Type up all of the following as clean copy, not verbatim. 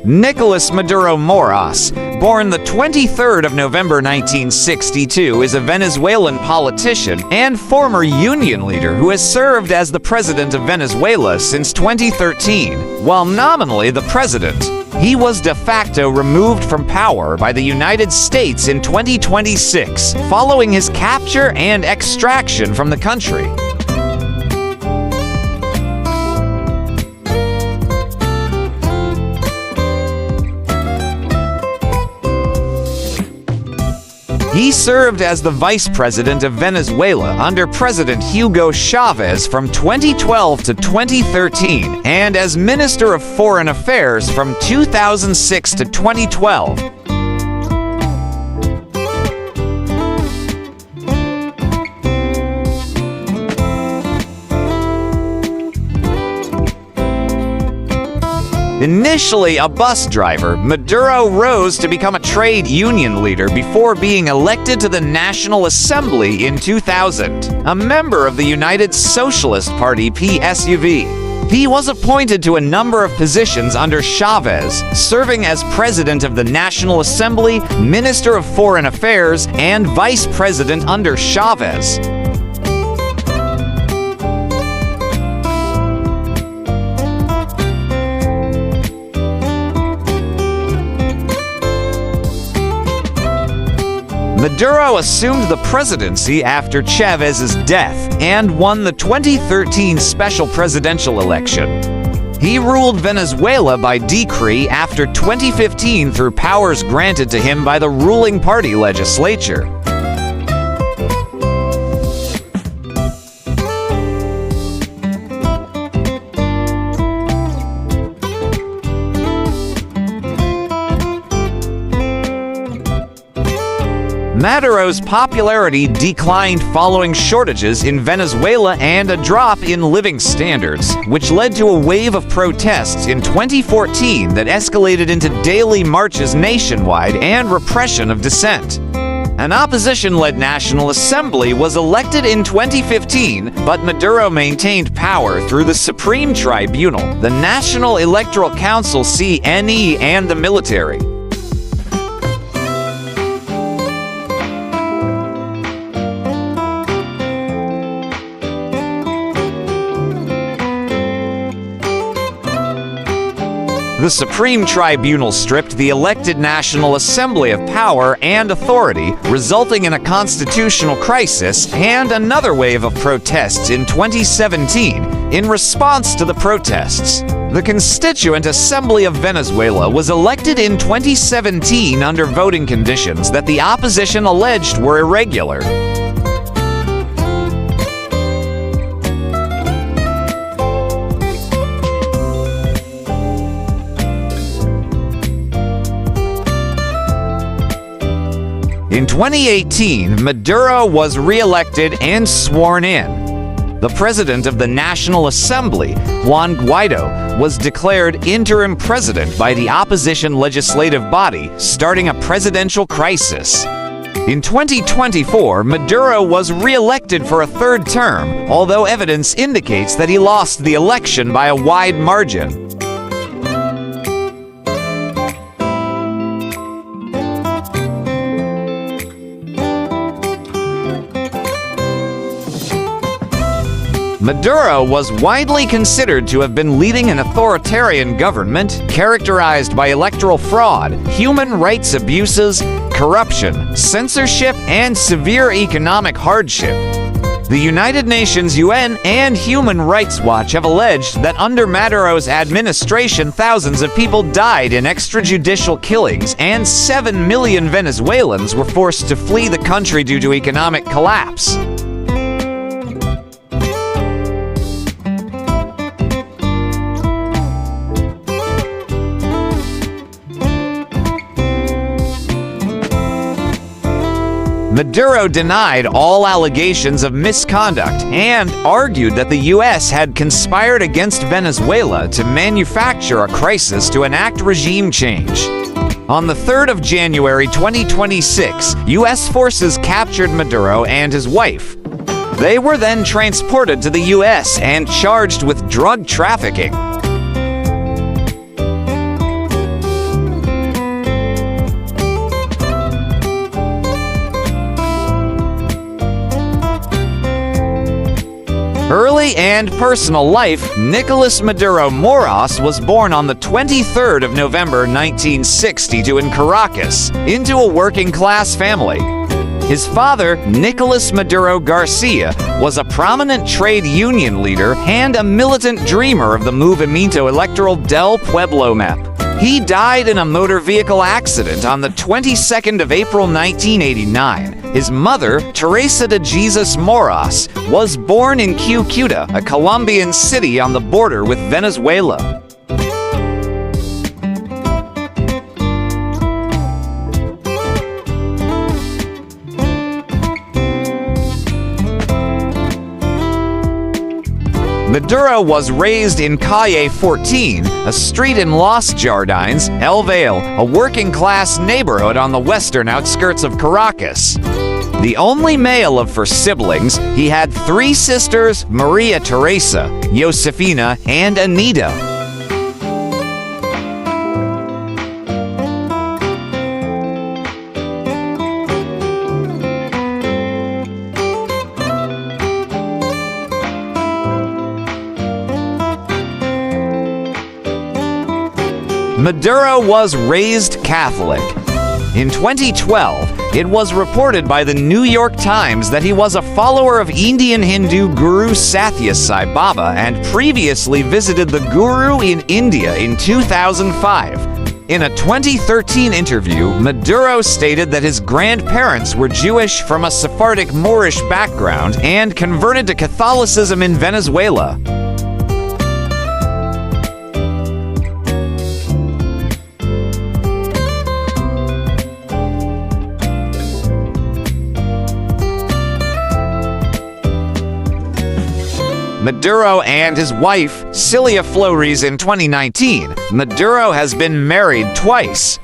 Nicolás Maduro Moras, born the 23rd of November 1962, is a Venezuelan politician and former union leader who has served as the president of Venezuela since 2013. While nominally the president, he was de facto removed from power by the United States in 2026, following his capture and extraction from the country. He served as the vice president of Venezuela under President Hugo Chavez from 2012 to 2013 and as Minister of Foreign Affairs from 2006 to 2012. Initially a bus driver, Maduro rose to become a trade union leader before being elected to the National Assembly in 2000, a member of the United Socialist Party PSUV. He was appointed to a number of positions under Chavez, serving as President of the National Assembly, Minister of Foreign Affairs, and Vice President under Chavez. Maduro assumed the presidency after Chavez's death and won the 2013 special presidential election. He ruled Venezuela by decree after 2015 through powers granted to him by the ruling party legislature. Maduro's popularity declined following shortages in Venezuela and a drop in living standards, which led to a wave of protests in 2014 that escalated into daily marches nationwide and repression of dissent. An opposition-led National Assembly was elected in 2015, but Maduro maintained power through the Supreme Tribunal, the National Electoral Council (CNE), and the military. The Supreme Tribunal stripped the elected National Assembly of power and authority, resulting in a constitutional crisis and another wave of protests in 2017 in response to the protests. The Constituent Assembly of Venezuela was elected in 2017 under voting conditions that the opposition alleged were irregular. In 2018, Maduro was re-elected and sworn in. The president of the National Assembly, Juan Guaido, was declared interim president by the opposition legislative body, starting a presidential crisis. In 2024, Maduro was re-elected for a third term, although evidence indicates that he lost the election by a wide margin. Maduro was widely considered to have been leading an authoritarian government characterized by electoral fraud, human rights abuses, corruption, censorship, and severe economic hardship. The United Nations, UN, and Human Rights Watch have alleged that under Maduro's administration, thousands of people died in extrajudicial killings, and 7 million Venezuelans were forced to flee the country due to economic collapse. Maduro denied all allegations of misconduct and argued that the U.S. had conspired against Venezuela to manufacture a crisis to enact regime change. On the 3rd of January 2026, U.S. forces captured Maduro and his wife. They were then transported to the U.S. and charged with drug trafficking. Early and personal life. Nicolás Maduro Moros was born on the 23rd of November 1962 in Caracas, into a working-class family. His father, Nicolás Maduro Garcia, was a prominent trade union leader and a militant dreamer of the Movimiento Electoral del Pueblo map. He died in a motor vehicle accident on the 22nd of April 1989. His mother, Teresa de Jesus Moros, was born in Cúcuta, a Colombian city on the border with Venezuela. Maduro was raised in Calle 14, a street in Los Jardines, El Valle, a working-class neighborhood on the western outskirts of Caracas. The only male of 4 siblings, he had 3 sisters, Maria Teresa, Josefina, and Anita. Maduro was raised Catholic. In 2012, it was reported by the New York Times that he was a follower of Indian Hindu Guru Sathya Sai Baba and previously visited the Guru in India in 2005. In a 2013 interview, Maduro stated that his grandparents were Jewish from a Sephardic Moorish background and converted to Catholicism in Venezuela. Maduro and his wife, Cilia Flores, in 2019. Maduro has been married twice.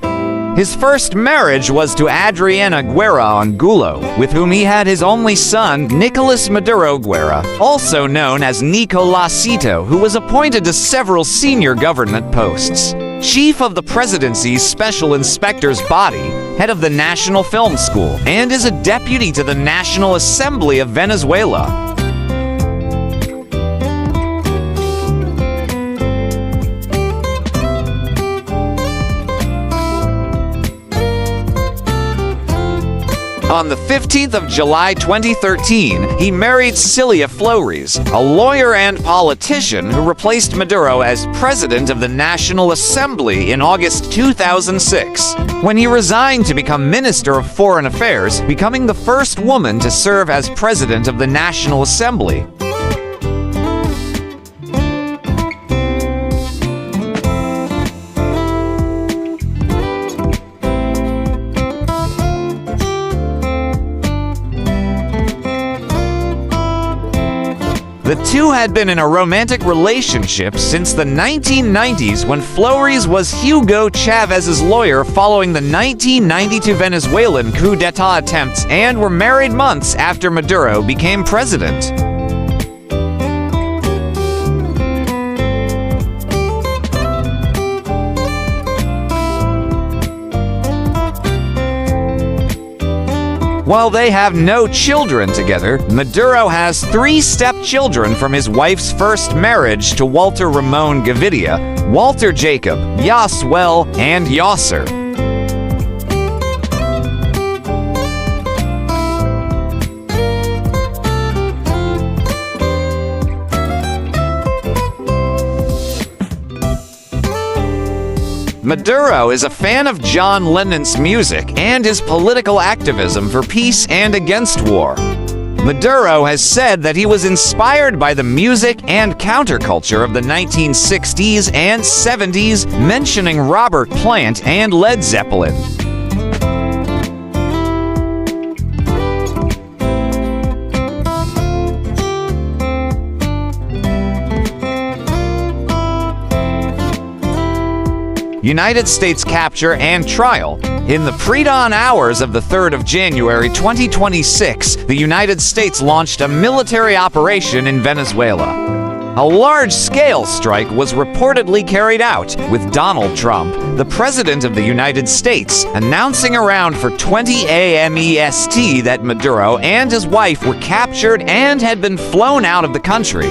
His first marriage was to Adriana Guerra Angulo, with whom he had his only son, Nicolás Maduro Guerra, also known as Nicolásito, who was appointed to several senior government posts. Chief of the presidency's special inspector's body, head of the National Film School, and is a deputy to the National Assembly of Venezuela. On the 15th of July 2013, he married Cilia Flores, a lawyer and politician who replaced Maduro as president of the National Assembly in August 2006, when he resigned to become Minister of Foreign Affairs, becoming the first woman to serve as president of the National Assembly. The two had been in a romantic relationship since the 1990s when Flores was Hugo Chávez's lawyer following the 1992 Venezuelan coup d'etat attempts and were married months after Maduro became president. While they have no children together, Maduro has 3 stepchildren from his wife's first marriage to Walter Ramon Gavidia, Walter Jacob, Yaswell, and Yasser. Maduro is a fan of John Lennon's music and his political activism for peace and against war. Maduro has said that he was inspired by the music and counterculture of the 1960s and 70s, mentioning Robert Plant and Led Zeppelin. United States capture and trial. In the pre-dawn hours of the 3rd of January 2026, the United States launched a military operation in Venezuela. A large-scale strike was reportedly carried out, with Donald Trump, the President of the United States, announcing around 4:20 a.m. EST that Maduro and his wife were captured and had been flown out of the country.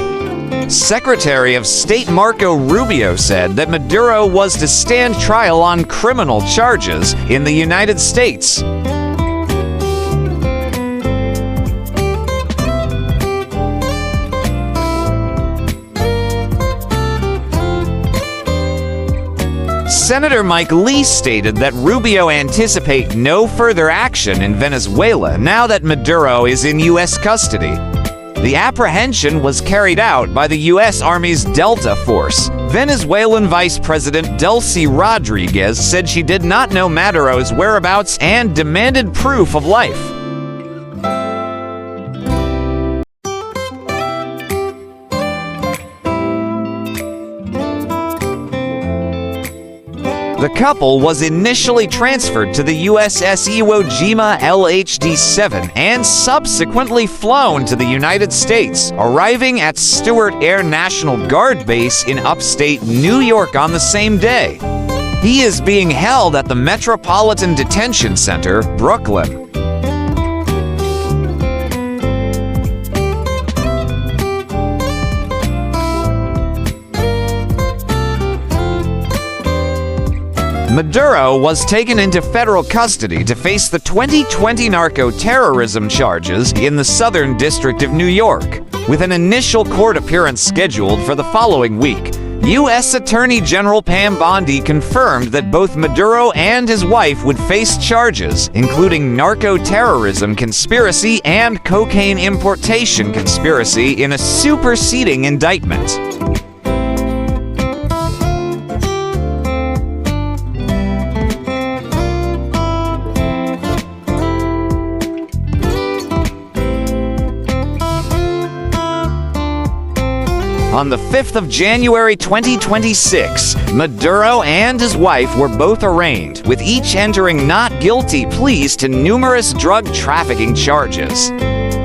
Secretary of State Marco Rubio said that Maduro was to stand trial on criminal charges in the United States. Senator Mike Lee stated that Rubio anticipates no further action in Venezuela now that Maduro is in U.S. custody. The apprehension was carried out by the U.S. Army's Delta Force. Venezuelan Vice President Delcy Rodriguez said she did not know Maduro's whereabouts and demanded proof of life. The couple was initially transferred to the USS Iwo Jima LHD-7 and subsequently flown to the United States, arriving at Stewart Air National Guard Base in upstate New York on the same day. He is being held at the Metropolitan Detention Center, Brooklyn. Maduro was taken into federal custody to face the 2020 narco-terrorism charges in the Southern District of New York, with an initial court appearance scheduled for the following week. U.S. Attorney General Pam Bondi confirmed that both Maduro and his wife would face charges, including narco-terrorism conspiracy and cocaine importation conspiracy in a superseding indictment. On the 5th of January 2026, Maduro and his wife were both arraigned, with each entering not guilty pleas to numerous drug trafficking charges.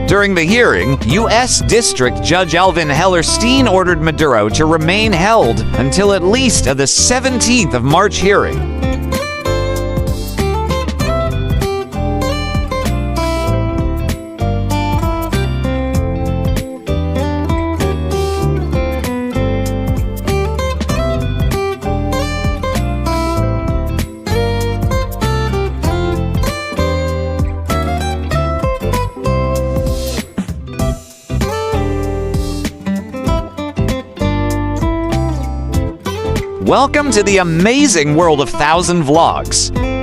During the hearing, U.S. District Judge Alvin Hellerstein ordered Maduro to remain held until at least the 17th of March hearing. Welcome to the amazing world of 1000 Vlogs.